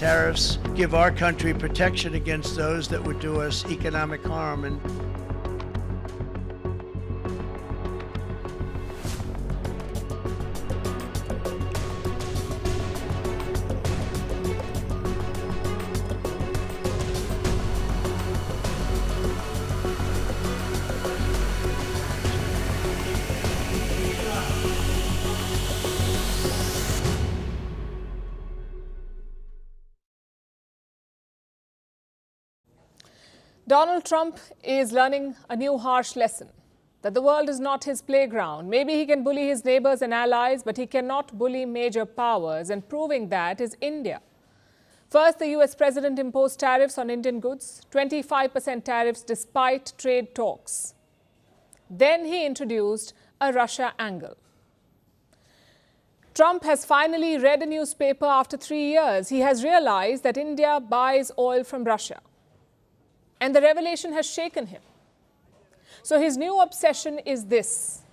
Tariffs give our country protection against those that would do us economic harm. And Donald Trump is learning a new harsh lesson, that the world is not his playground. Maybe he can bully his neighbors and allies, but he cannot bully major powers, and proving that is India. First, the US president imposed tariffs on Indian goods, 25% tariffs despite trade talks. Then he introduced a Russia angle. Trump has finally read a newspaper after 3 years. He has realized that India buys oil from Russia. And the revelation has shaken him. So his new obsession is this.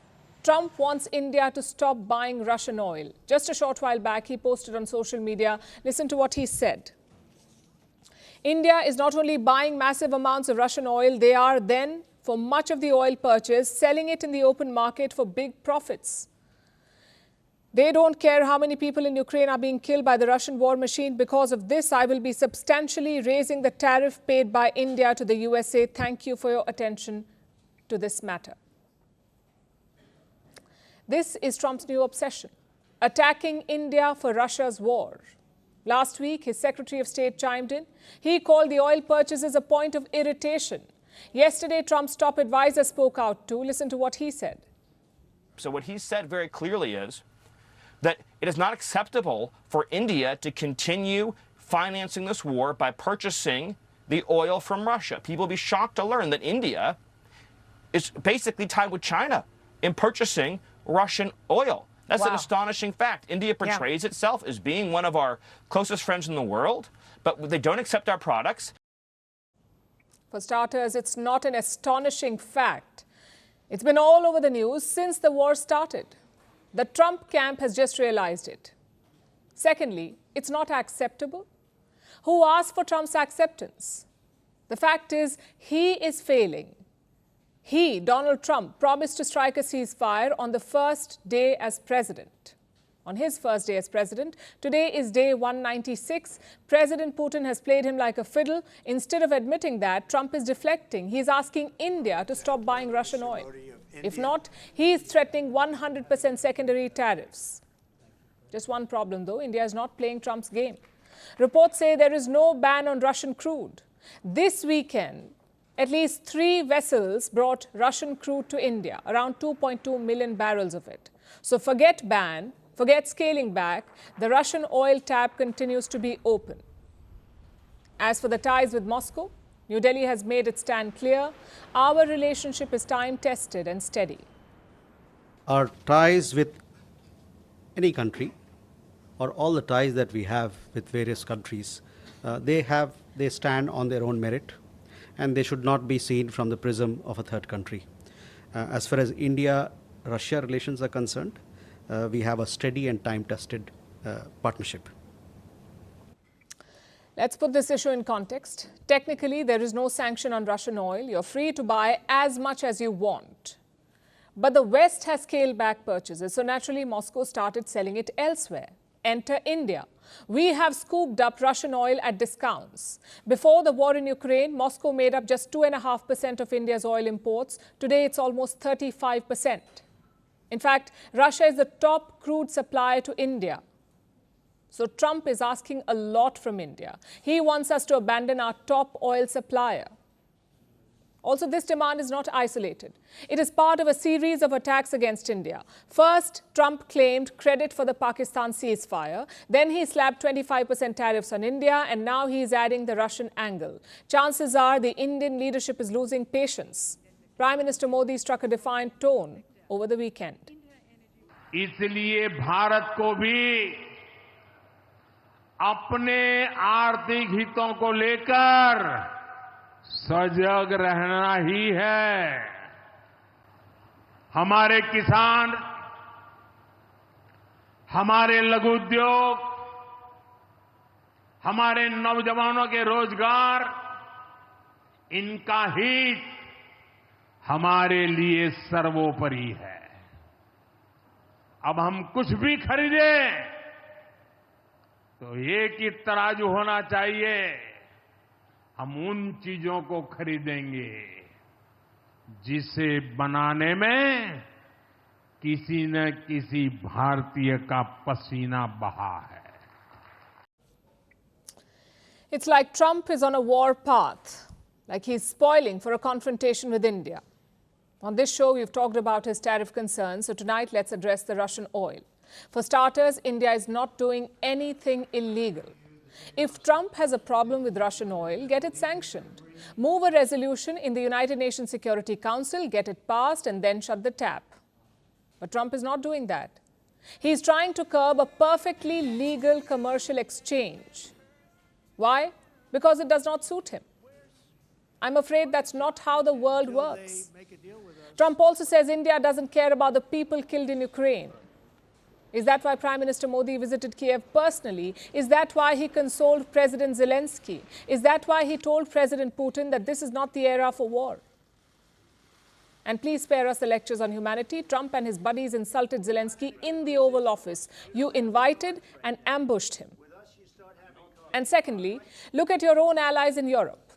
Trump wants India to stop buying Russian oil. Just a short while back, he posted on social media. Listen to what he said. India is not only buying massive amounts of Russian oil, they are then, for much of the oil purchase, selling it in the open market for big profits. They don't care how many people in Ukraine are being killed by the Russian war machine. Because of this, I will be substantially raising the tariff paid by India to the USA. Thank you for your attention to this matter. This is Trump's new obsession, attacking India for Russia's war. Last week, his Secretary of State chimed in. He called the oil purchases a point of irritation. Yesterday, Trump's top advisor spoke out too. Listen to what he said. So what he said very clearly is that it is not acceptable for India to continue financing this war by purchasing the oil from Russia. People will be shocked to learn that India is basically tied with China in purchasing Russian oil. That's an astonishing fact. India portrays itself as being one of our closest friends in the world, but they don't accept our products. For starters, it's not an astonishing fact. It's been all over the news since the war started. The Trump camp has just realized it. Secondly, it's not acceptable. Who asked for Trump's acceptance? The fact is, he is failing. He, Donald Trump, promised to strike a ceasefire on the first day as president. On his first day as president, today is day 196. President Putin has played him like a fiddle. Instead of admitting that, Trump is deflecting. He's asking India to stop buying Russian oil. If not, he is threatening 100% secondary tariffs. Just one problem, though. India is not playing Trump's game. Reports say there is no ban on Russian crude. This weekend, at least 3 vessels brought Russian crude to India, around 2.2 million barrels of it. So forget ban, forget scaling back. The Russian oil tap continues to be open. As for the ties with Moscow, New Delhi has made its stand clear. Our relationship is time-tested and steady. Our ties with any country, or all the ties that we have with various countries, they stand on their own merit, and they should not be seen from the prism of a third country. As far as India-Russia relations are concerned, we have a steady and time-tested partnership. Let's put this issue in context. Technically, there is no sanction on Russian oil. You're free to buy as much as you want. But the West has scaled back purchases, so naturally Moscow started selling it elsewhere. Enter India. We have scooped up Russian oil at discounts. Before the war in Ukraine, Moscow made up just 2.5% of India's oil imports. Today, it's almost 35%. In fact, Russia is the top crude supplier to India. So Trump is asking a lot from India. He wants us to abandon our top oil supplier. Also, this demand is not isolated. It is part of a series of attacks against India. First, Trump claimed credit for the Pakistan ceasefire. Then he slapped 25% tariffs on India, and now he is adding the Russian angle. Chances are the Indian leadership is losing patience. Prime Minister Modi struck a defiant tone over the weekend. इसलिए भारत को भी अपने आर्थिक हितों को लेकर सजग रहना ही है। हमारे किसान, हमारे लघु उद्योग, हमारे नौजवानों के रोजगार, इनका हित हमारे लिए सर्वोपरि है। अब हम कुछ भी खरीदें तो एक ही तराजू होना चाहिए। हम उन चीजों को खरीदेंगे जिसे बनाने में किसी न किसी भारतीय का पसीना बहा है। It's like Trump is on a war path, like he's spoiling for a confrontation with India. On this show, we've talked about his tariff concerns, so tonight let's address the Russian oil. For starters, India is not doing anything illegal. If Trump has a problem with Russian oil, get it sanctioned. Move a resolution in the United Nations Security Council, get it passed, and then shut the tap. But Trump is not doing that. He's trying to curb a perfectly legal commercial exchange. Why? Because it does not suit him. I'm afraid that's not how the world works. Trump also says India doesn't care about the people killed in Ukraine. Is that why Prime Minister Modi visited Kiev personally? Is that why he consoled President Zelensky? Is that why he told President Putin that this is not the era for war? And please spare us the lectures on humanity. Trump and his buddies insulted Zelensky in the Oval Office. You invited and ambushed him. And secondly, look at your own allies in Europe.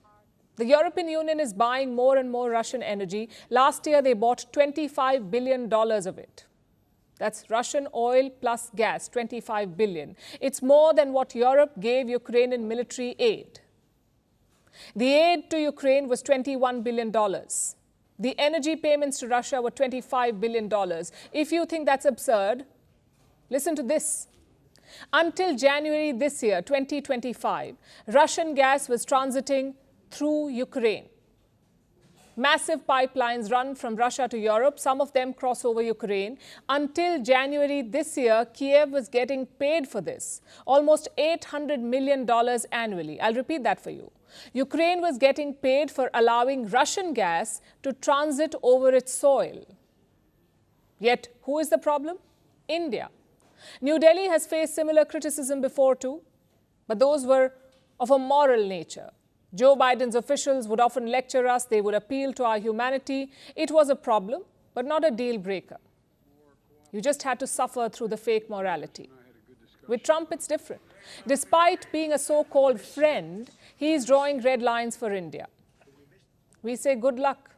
The European Union is buying more and more Russian energy. Last year, they bought $25 billion of it. That's Russian oil plus gas, $25 billion. It's more than what Europe gave Ukrainian military aid. The aid to Ukraine was $21 billion. The energy payments to Russia were $25 billion. If you think that's absurd, listen to this. Until January this year, 2025, Russian gas was transiting through Ukraine. Massive pipelines run from Russia to Europe. Some of them cross over Ukraine. Until January this year, Kiev was getting paid for this, almost $800 million annually. I'll repeat that for you. Ukraine was getting paid for allowing Russian gas to transit over its soil. Yet, who is the problem? India. New Delhi has faced similar criticism before too, but those were of a moral nature. Joe Biden's officials would often lecture us, they would appeal to our humanity. It was a problem, but not a deal breaker. You just had to suffer through the fake morality. With Trump, it's different. Despite being a so-called friend, he is drawing red lines for India. We say good luck.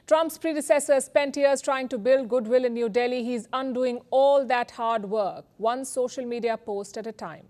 Trump's predecessor spent years trying to build goodwill in New Delhi. He's undoing all that hard work, one social media post at a time.